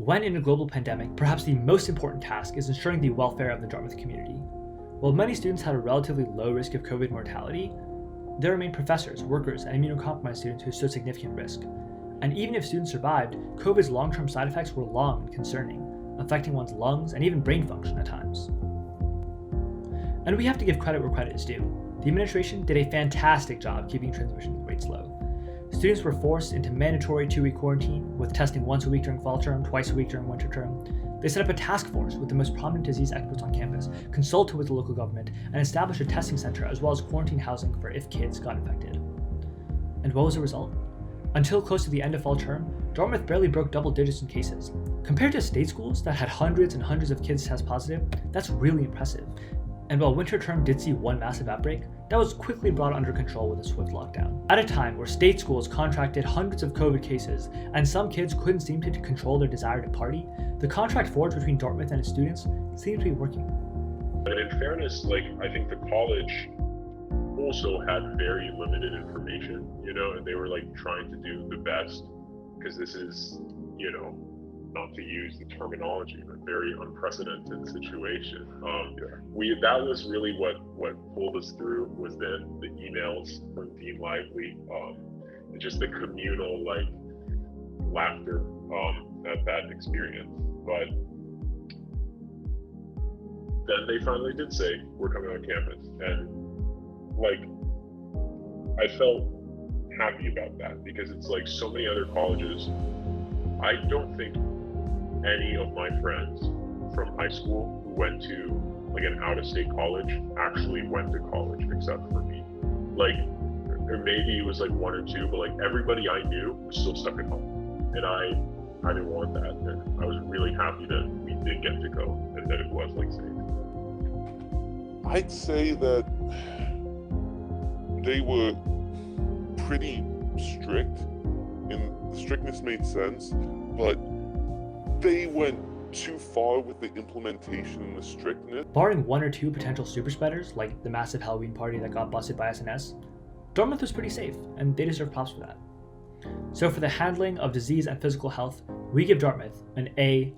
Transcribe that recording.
When in a global pandemic, perhaps the most important task is ensuring the welfare of the Dartmouth community. While many students had a relatively low risk of COVID mortality, there remain professors, workers, and immunocompromised students who stood significant risk. And even if students survived, COVID's long-term side effects were long and concerning, affecting one's lungs and even brain function at times. And we have to give credit where credit is due. The administration did a fantastic job keeping transmission rates low. Students were forced into mandatory 2-week quarantine, with testing once a week during fall term, twice a week during winter term. They set up a task force with the most prominent disease experts on campus, consulted with the local government, and established a testing center as well as quarantine housing for if kids got infected. And what was the result? Until close to the end of fall term, Dartmouth barely broke double digits in cases. Compared to state schools that had hundreds and hundreds of kids test positive, that's really impressive. And while winter term did see one massive outbreak, that was quickly brought under control with a swift lockdown. At a time where state schools contracted hundreds of COVID cases and some kids couldn't seem to control their desire to party, the contract forged between Dartmouth and its students seemed to be working. And in fairness, I think the college also had very limited information, and they were trying to do the best, because this is, not to use the terminology, but very unprecedented situation. That was really what pulled us through, was then the emails from Dean Lively, and just the communal laughter at that experience. But then they finally did say, we're coming on campus, and I felt happy about that, because it's so many other colleges. I don't think any of my friends from high school who went to an out-of-state college actually went to college, except for me. Or maybe it was one or two, but everybody I knew was still stuck at home, and I didn't want that. And I was really happy that we did get to go, and that it was safe. I'd say that they were pretty strict, and the strictness made sense, but they went too far with the implementation and the strictness. Barring one or two potential super spreaders, like the massive Halloween party that got busted by SNS, Dartmouth was pretty safe, and they deserve props for that. So for the handling of disease and physical health, we give Dartmouth an A+.